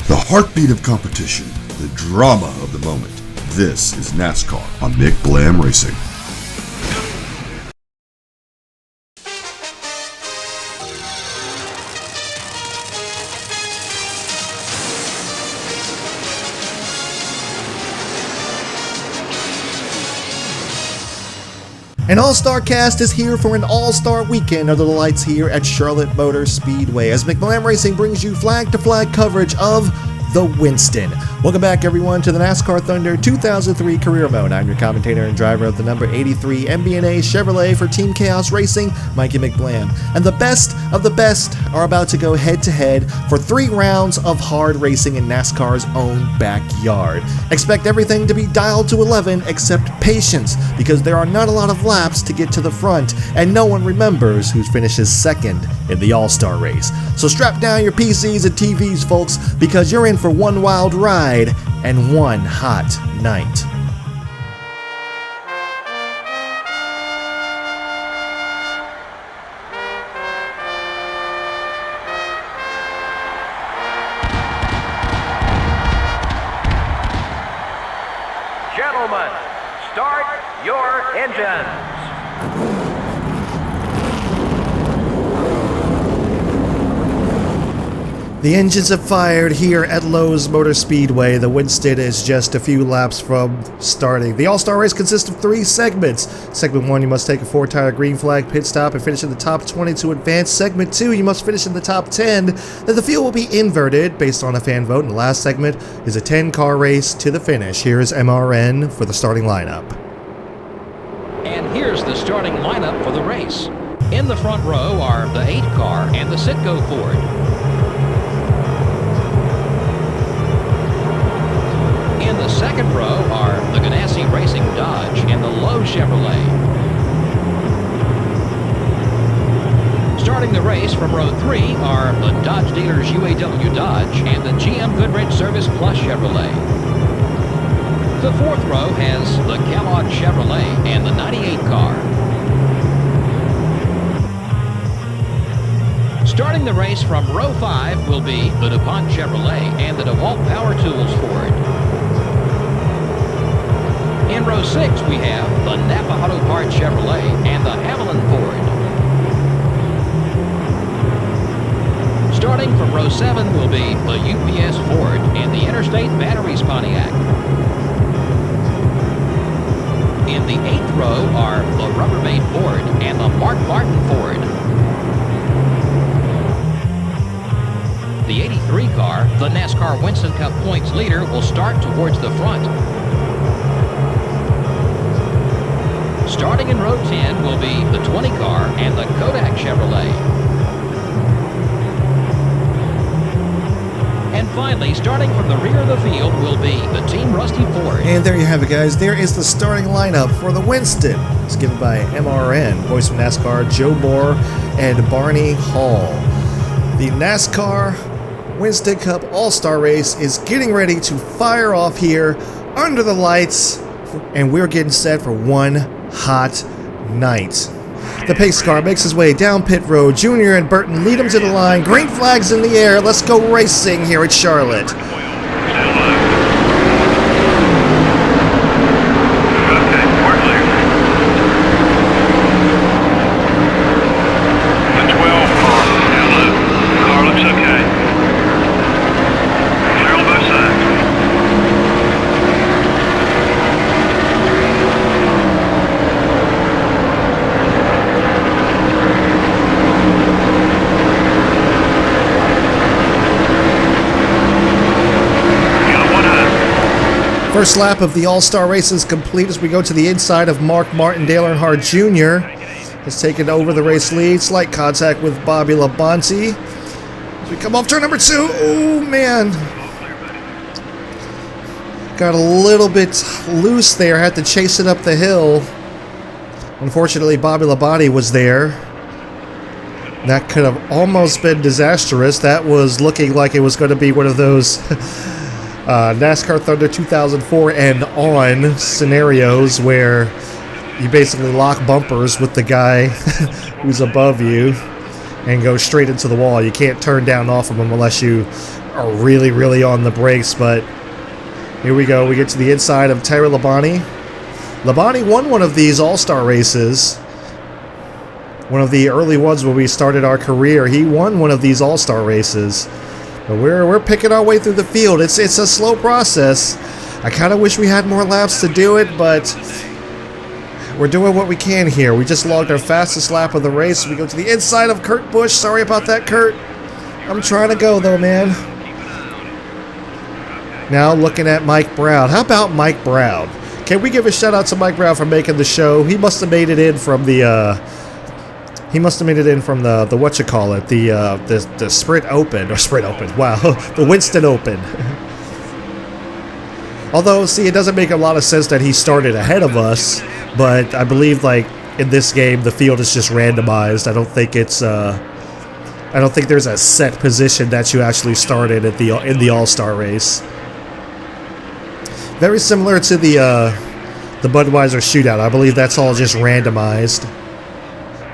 The heartbeat of competition, the drama of the moment. This is NASCAR on Mick Blam Racing. An all-star cast is here for an all-star weekend under the lights here at Charlotte Motor Speedway as Mick Blam Racing brings you flag-to-flag coverage of the Winston. Welcome back, everyone, to the NASCAR Thunder 2003 Career Mode. I'm your commentator and driver of the number 83 MB&A Chevrolet for Team KAOS Racing, Mikey McBlam. And the best of the best are about to go head-to-head for 3 rounds of hard racing in NASCAR's own backyard. Expect everything to be dialed to 11 except patience, because there are not a lot of laps to get to the front, and no one remembers who finishes second in the All-Star race. So strap down your PCs and TVs, folks, because you're in for one wild ride and one hot night. Gentlemen, start your engines. The engines have fired here at Lowe's Motor Speedway. The Winston is just a few laps from starting. The All-Star race consists of 3 segments. Segment 1, you must take a 4-tire green flag pit stop and finish in the top 20 to advance. Segment 2, you must finish in the top 10. Then the field will be inverted based on a fan vote. And the last segment is a 10-car race to the finish. Here's MRN for the starting lineup. And here's the starting lineup for the race. In the front row are the 8-car and the Citgo Ford. In the second row are the Ganassi Racing Dodge and the Lowe Chevrolet. Starting the race from row 3 are the Dodge Dealers UAW Dodge and the GM Goodrich Service Plus Chevrolet. The fourth row has the Kellogg Chevrolet and the 98 car. Starting the race from row 5 will be the DuPont Chevrolet and the DeWalt Power Tools Ford. In row 6, we have the Napa Auto Parts Chevrolet and the Haviland Ford. Starting from row 7 will be the UPS Ford and the Interstate Batteries Pontiac. In the 8th row are the Rubbermaid Ford and the Mark Martin Ford. The 83 car, the NASCAR Winston Cup points leader, will start towards the front. Starting in row 10 will be the 20 car and the Kodak Chevrolet. And finally, starting from the rear of the field will be the Team Rusty Ford. And there you have it, guys. There is the starting lineup for the Winston. It's given by MRN, voice from NASCAR, Joe Moore, and Barney Hall. The NASCAR Winston Cup All-Star Race is getting ready to fire off here under the lights, and we're getting set for one hot night. The pace car makes his way down pit road. Junior and Burton lead him to the line. Green flags in the air. Let's go racing here at Charlotte. First lap of the All-Star race is complete as we go to the inside of Mark Martin. Dale Earnhardt Jr. has taken over the race lead. Slight contact with Bobby Labonte. As we come off turn number 2, oh man. Got a little bit loose there, had to chase it up the hill. Unfortunately, Bobby Labonte was there. That could have almost been disastrous. That was looking like it was going to be one of those NASCAR Thunder 2004 and on scenarios where you basically lock bumpers with the guy who's above you and go straight into the wall. You can't turn down off of him unless you are really, really on the brakes, but here we go. We get to the inside of Terry Labonte. Labonte won one of these All-Star races. One of the early ones when we started our career. He won one of these All-Star races. But we're picking our way through the field. It's a slow process. I kind of wish we had more laps to do it, but we're doing what we can here. We just logged our fastest lap of the race. We go to the inside of Kurt Busch. Sorry about that, Kurt. I'm trying to go, though, man. Now looking at Mike Brown. How about Mike Brown? Can we give a shout out to Mike Brown for making the show? He must have made it in from the the whatchamacallit, the Sprint Open, or Sprint Open, wow, the Winston Open. Although, see, it doesn't make a lot of sense that he started ahead of us, but I believe, like, in this game, the field is just randomized. I don't think it's, I don't think there's a set position that you actually started at in the All-Star race. Very similar to the Budweiser shootout. I believe that's all just randomized.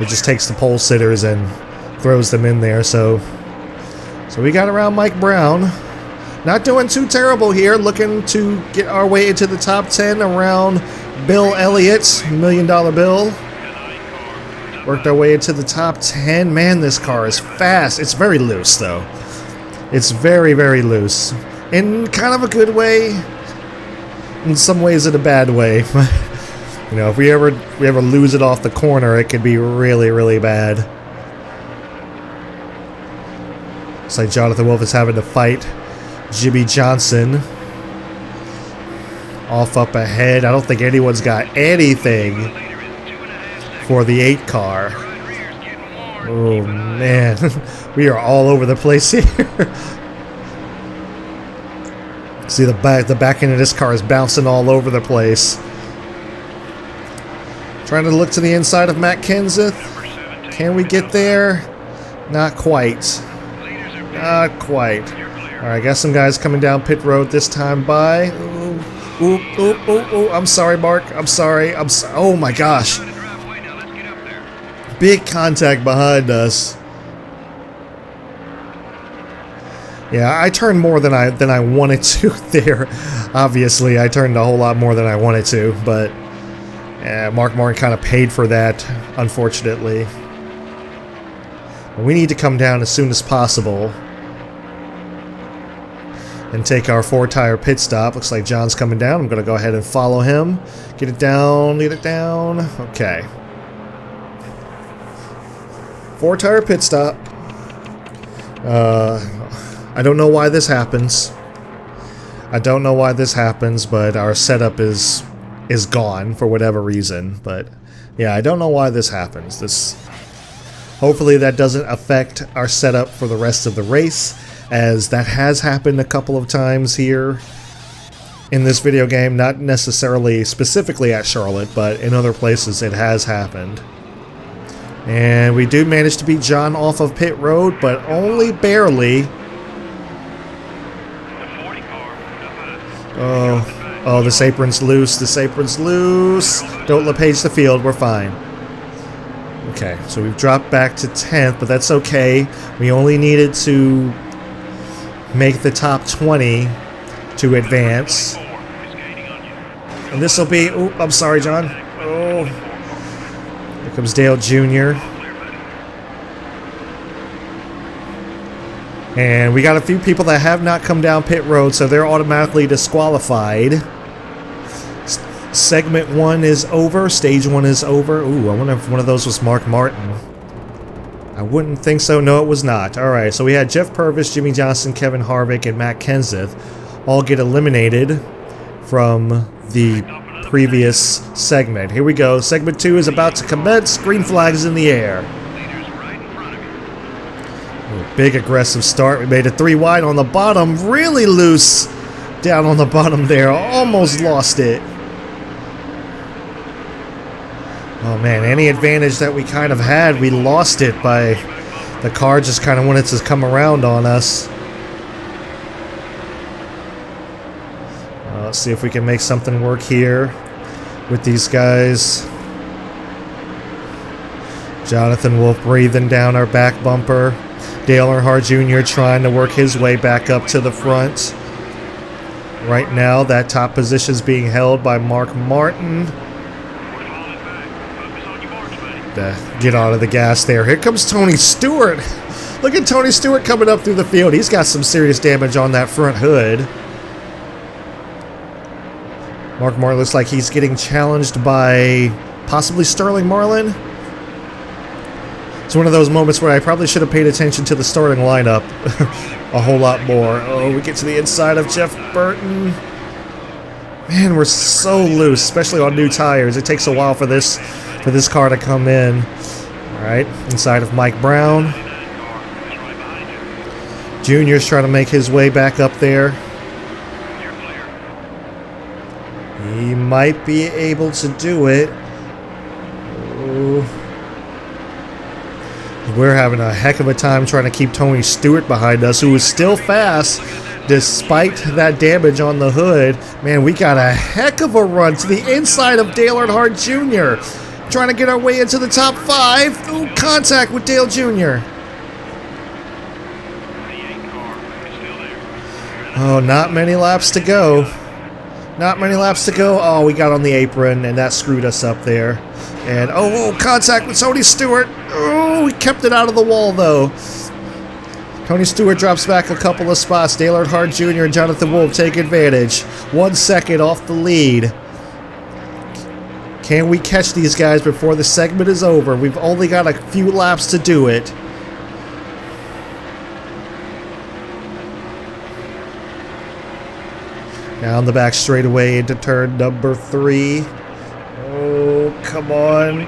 It just takes the pole sitters and throws them in there. So we got around Mike Brown. Not doing too terrible here. Looking to get our way into the top 10 around Bill Elliott, $1 Million Bill. Worked our way into the top 10. Man, this car is fast. It's very loose, though. It's very, very loose. In kind of a good way. In some ways, in a bad way. You know, if we ever lose it off the corner, it could be really, really bad. It's like Jonathan Wolf is having to fight Jimmy Johnson. Off up ahead. I don't think anyone's got anything for the 8 car. Oh, man. We are all over the place here. See, the back end of this car is bouncing all over the place. Trying to look to the inside of Matt Kenseth. Can we get there? Not quite. Not quite. All right, got some guys coming down pit road this time by. Ooh. I'm sorry, Mark. I'm sorry. Oh, my gosh. Big contact behind us. Yeah, I turned more than I wanted to there. Obviously, I turned a whole lot more than I wanted to, but Mark Martin kind of paid for that, unfortunately. We need to come down as soon as possible and take our 4-tire pit stop. Looks like John's coming down. I'm going to go ahead and follow him. Get it down, get it down. Okay. 4-tire pit stop. I don't know why this happens. But our setup is gone for whatever reason. But yeah, I don't know why this happens. Hopefully that doesn't affect our setup for the rest of the race, as that has happened a couple of times here in this video game. Not necessarily specifically at Charlotte, but in other places it has happened. And we do manage to beat John off of pit road, but only barely. Oh, this apron's loose. This apron's loose. Don't LePage the field. We're fine. Okay, so we've dropped back to 10th, but that's okay. We only needed to make the top 20 to advance. And this will be... Oh, I'm sorry, John. Oh. Here comes Dale Jr. And we got a few people that have not come down pit road, so they're automatically disqualified. Segment 1 is over. Stage 1 is over. Ooh, I wonder if one of those was Mark Martin. I wouldn't think so. No, it was not. Alright, so we had Jeff Purvis, Jimmy Johnson, Kevin Harvick, and Matt Kenseth all get eliminated from the previous segment. Here we go. Segment 2 is about to commence. Green flags in the air. Big aggressive start. We made it 3 wide on the bottom. Really loose down on the bottom there. Almost lost it. Oh man, any advantage that we kind of had, we lost it by the car just kind of wanted to come around on us. Let's see if we can make something work here with these guys. Jonathan Wolf breathing down our back bumper. Dale Earnhardt Jr. trying to work his way back up to the front. Right now, that top position is being held by Mark Martin. Get onto the gas there. Here comes Tony Stewart. Look at Tony Stewart coming up through the field. He's got some serious damage on that front hood. Mark Martin looks like he's getting challenged by possibly Sterling Marlin. It's one of those moments where I probably should have paid attention to the starting lineup a whole lot more. Oh, we get to the inside of Jeff Burton. Man, we're so loose, especially on new tires. It takes a while for this car to come in. All right, inside of Mike Brown. Junior's trying to make his way back up there. He might be able to do it. Ooh. We're having a heck of a time trying to keep Tony Stewart behind us, who is still fast despite that damage on the hood. Man, we got a heck of a run to the inside of Dale Earnhardt Jr. Trying to get our way into the top 5. Ooh, contact with Dale Jr. Oh, not many laps to go. Not many laps to go. Oh, we got on the apron, and that screwed us up there. And, oh, contact with Tony Stewart. Oh, we kept it out of the wall, though. Tony Stewart drops back a couple of spots. Dale Earnhardt Jr. and Jonathan Wolf take advantage. 1 second off the lead. Can we catch these guys before the segment is over? We've only got a few laps to do it. Down the back straightaway into turn number 3. Oh, come on.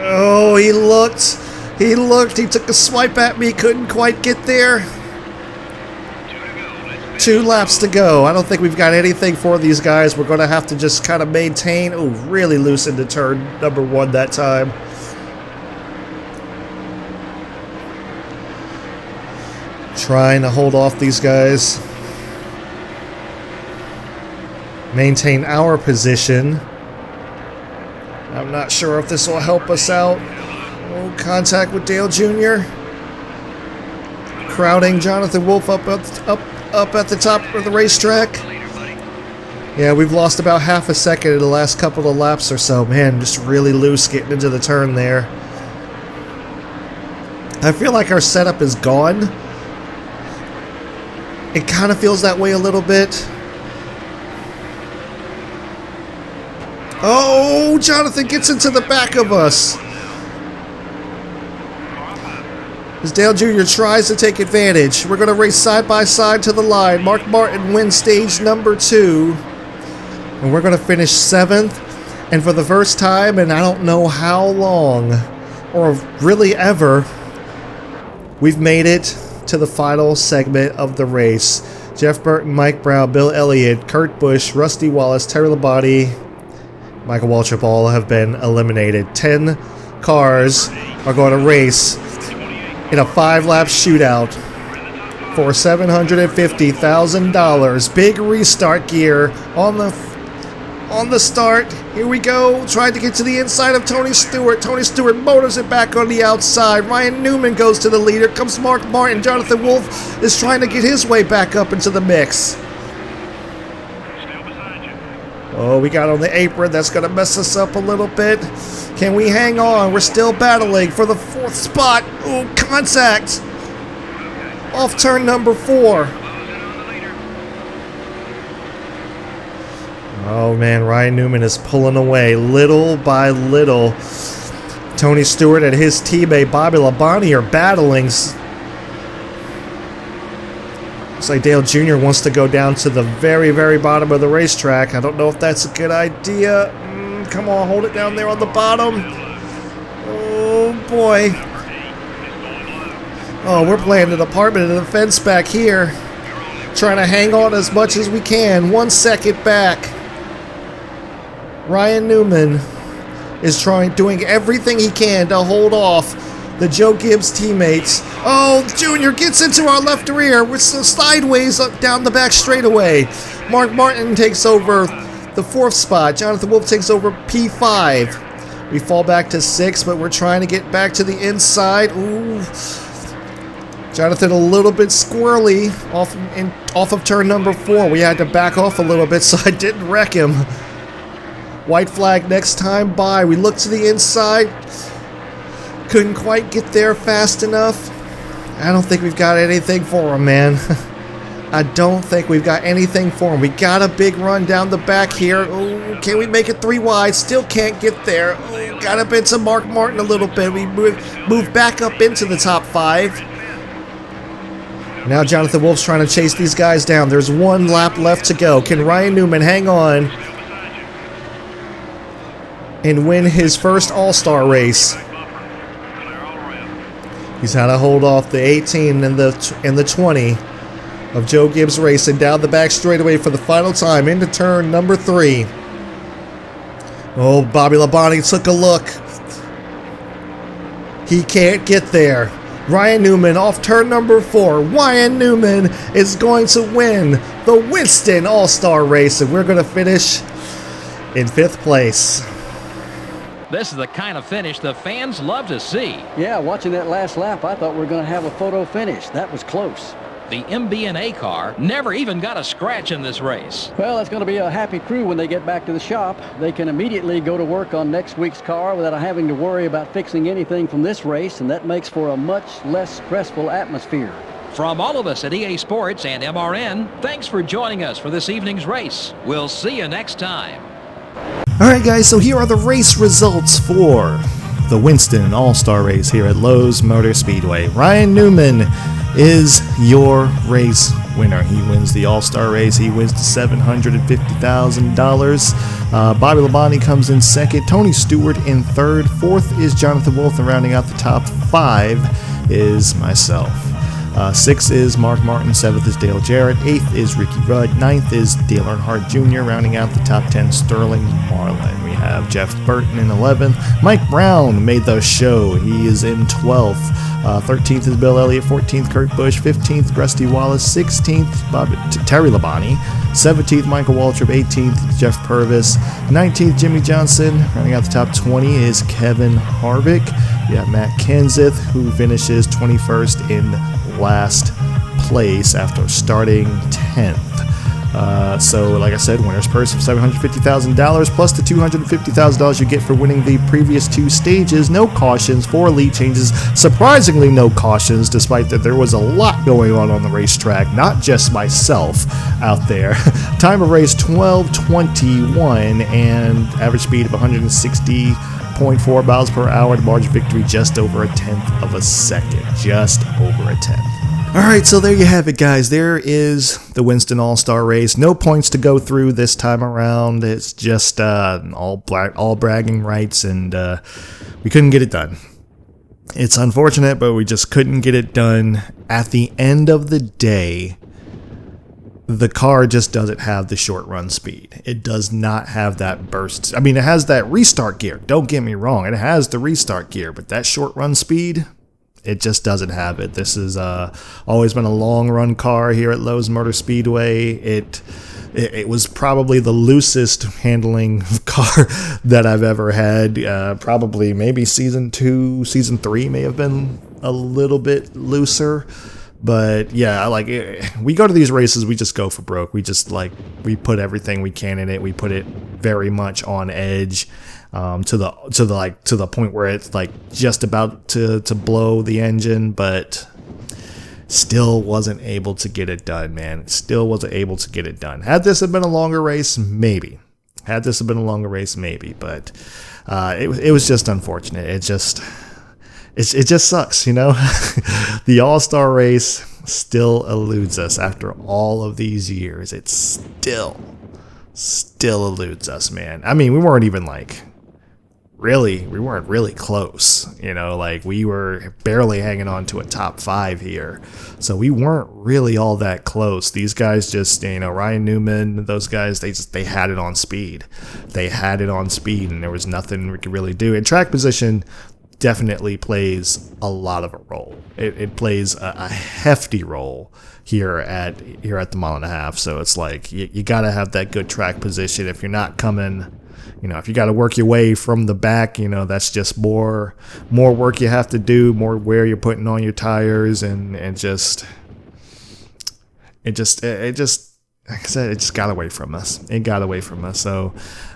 Oh, he looked. He looked. He took a swipe at me. Couldn't quite get there. 2 laps to go. I don't think we've got anything for these guys. We're going to have to just kind of maintain. Oh, really loose into turn number 1 that time. Trying to hold off these guys. Maintain our position. I'm not sure if this will help us out. Oh, contact with Dale Jr. Crowding Jonathan Wolf up at the top of the racetrack. Yeah, we've lost about half a second in the last couple of laps or so. Man, just really loose getting into the turn there. I feel like our setup is gone. It kind of feels that way a little bit. Oh, Jonathan gets into the back of us. As Dale Jr. tries to take advantage. We're going to race side by side to the line. Mark Martin wins stage number 2. And we're going to finish 7th. And for the first time, and I don't know how long, or really ever, we've made it to the final segment of the race. Jeff Burton, Mike Brown, Bill Elliott, Kurt Busch, Rusty Wallace, Terry Labonte, Michael Waltrip all have been eliminated. 10 cars are going to race in a 5-lap shootout for $750,000. Big restart gear on the start. Here we go. Trying to get to the inside of Tony Stewart. Tony Stewart motors it back on the outside. Ryan Newman goes to the leader. Comes Mark Martin. Jonathan Wolf is trying to get his way back up into the mix. Oh, we got on the apron. That's going to mess us up a little bit. Can we hang on? We're still battling for the 4th spot. Oh, contact. Off turn number 4. Oh, man. Ryan Newman is pulling away little by little. Tony Stewart and his teammate Bobby Labonte are battling. Looks like Dale Jr. wants to go down to the very, very bottom of the racetrack. I don't know if that's a good idea. Come on, hold it down there on the bottom. Oh, boy. Oh, we're playing the Department of Defense back here. Trying to hang on as much as we can. 1 second back. Ryan Newman is doing everything he can to hold off the Joe Gibbs teammates. Oh, Junior gets into our left rear. We're so sideways up down the back straightaway. Mark Martin takes over the 4th spot. Jonathan Wolf takes over P5. We fall back to 6, but we're trying to get back to the inside. Ooh. Jonathan a little bit squirrely off of turn number 4. We had to back off a little bit so I didn't wreck him. White flag next time by. We look to the inside. Couldn't quite get there fast enough. I don't think we've got anything for him, man. I don't think we've got anything for him. We got a big run down the back here. Ooh, can we make it 3 wide? Still can't get there. Ooh, got up into Mark Martin a little bit. We moved back up into the top 5. Now Jonathan Wolf's trying to chase these guys down. There's 1 lap left to go. Can Ryan Newman hang on and win his first All-Star race? He's had to hold off the 18 and the 20 of Joe Gibbs Racing down the back straightaway for the final time into turn number 3. Oh, Bobby Labonte took a look. He can't get there. Ryan Newman off turn number 4. Ryan Newman is going to win the Winston All Star Race, and we're going to finish in 5th place. This is the kind of finish the fans love to see. Yeah, watching that last lap, I thought we were going to have a photo finish. That was close. The MBNA car never even got a scratch in this race. Well, it's going to be a happy crew when they get back to the shop. They can immediately go to work on next week's car without having to worry about fixing anything from this race, and that makes for a much less stressful atmosphere. From all of us at EA Sports and MRN, thanks for joining us for this evening's race. We'll see you next time. Alright guys, so here are the race results for the Winston All-Star Race here at Lowe's Motor Speedway. Ryan Newman is your race winner. He wins the All-Star Race. He wins the $750,000. Bobby Labonte comes in 2nd. Tony Stewart in 3rd. 4th is Jonathan Wolf, and rounding out the top 5 is myself. 6th is Mark Martin, 7th is Dale Jarrett, 8th is Ricky Rudd, 9th is Dale Earnhardt Jr., rounding out the top 10, Sterling Marlin. We have Jeff Burton in 11th. Mike Brown made the show. He is in 12th. 13th is Bill Elliott, 14th Kurt Busch, 15th Rusty Wallace, 16th Terry Labonte, 17th Michael Waltrip, 18th Jeff Purvis, 19th Jimmy Johnson. Rounding out the top 20 is Kevin Harvick. We have Matt Kenseth, who finishes 21st in last place after starting 10th. So like I said, winner's purse of $750,000 plus the $250,000 you get for winning the previous 2 stages. No cautions, 4 lead changes, surprisingly no cautions, despite that there was a lot going on the racetrack, not just myself out there. Time of race 12:21 and average speed of 160.4 miles per hour. The margin of victory just over 1/10 of a second, just over 1/10. Alright, so there you have it, guys. There is the Winston All-Star Race. No points to go through this time around. It's just all bragging rights, and we couldn't get it done. It's unfortunate, but we just couldn't get it done. At the end of the day, the car just doesn't have the short run speed. It does not have that burst. I mean, it has that restart gear. Don't get me wrong. It has the restart gear, but that short run speed, it just doesn't have it. This is always been a long run car here at Lowe's Motor Speedway. It was probably the loosest handling car that I've ever had. Probably maybe season 2, season 3 may have been a little bit looser. But yeah, like we go to these races, we just go for broke. We just we put everything we can in it. We put it very much on edge. To the point where it's just about to blow the engine, but still wasn't able to get it done, man. Still wasn't able to get it done. Had this have been a longer race, maybe. But it was just unfortunate. It just sucks, you know. The All-Star Race still eludes us after all of these years. It still eludes us, man. I mean, we weren't even we weren't really close, you know, we were barely hanging on to a top 5 here. So we weren't really all that close. These guys just, Ryan Newman, those guys, they had it on speed. And there was nothing we could really do. And track position definitely plays a lot of a role. It plays a hefty role here at the mile and a half. So it's you got to have that good track position. If you're not coming if you got to work your way from the back, that's just more work you have to do, more wear you're putting on your tires, and it just like I said, it just got away from us. It got away from us. So,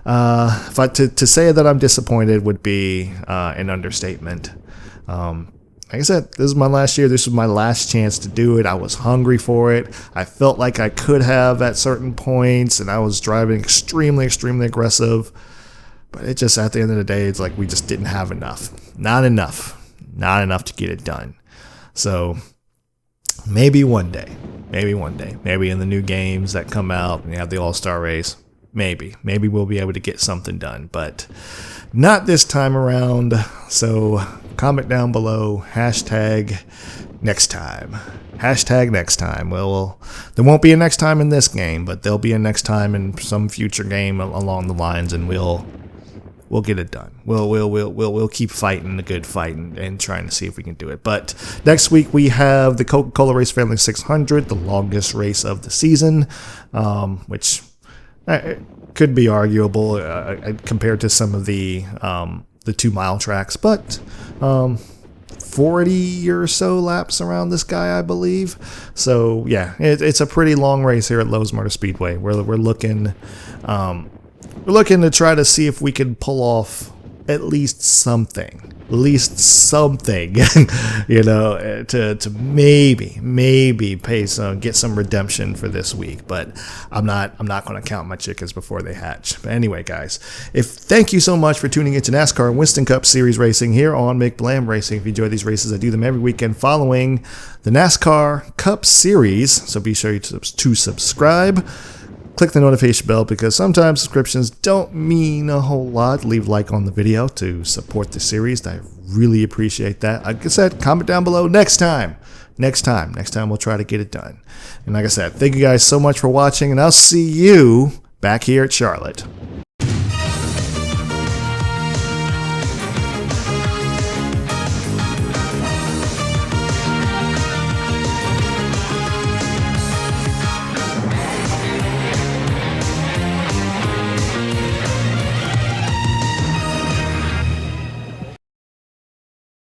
to say that I'm disappointed would be an understatement. Like I said, this is my last year. This was my last chance to do it. I was hungry for it. I felt like I could have at certain points, and I was driving extremely, extremely aggressive. But it just, at the end of the day, it's like we just didn't have enough. Not enough to get it done. So maybe one day, maybe in the new games that come out and you have the All Star Race, maybe we'll be able to get something done, but not this time around. So comment down below, hashtag next time. Hashtag next time. Well, there won't be a next time in this game, but there'll be a next time in some future game along the lines, and we'll get it done. We'll keep fighting the good fight and trying to see if we can do it. But next week we have the Coca-Cola Race Family 600, the longest race of the season, which could be arguable compared to some of the 2 mile tracks, but 40 or so laps around this guy, I believe. So yeah, it's a pretty long race here at Lowe's Motor Speedway. We're looking to try to see if we can pull off at least something, to maybe pay get some redemption for this week. But I'm not going to count my chickens before they hatch. But anyway, guys, thank you so much for tuning into NASCAR Winston Cup Series Racing here on McBlam Racing. If you enjoy these races, I do them every weekend following the NASCAR Cup Series. So be sure to subscribe. Click the notification bell, because sometimes subscriptions don't mean a whole lot. Leave a like on the video to support the series. I really appreciate that. Like I said, comment down below next time we'll try to get it done. And like I said, thank you guys so much for watching, and I'll see you back here at Charlotte.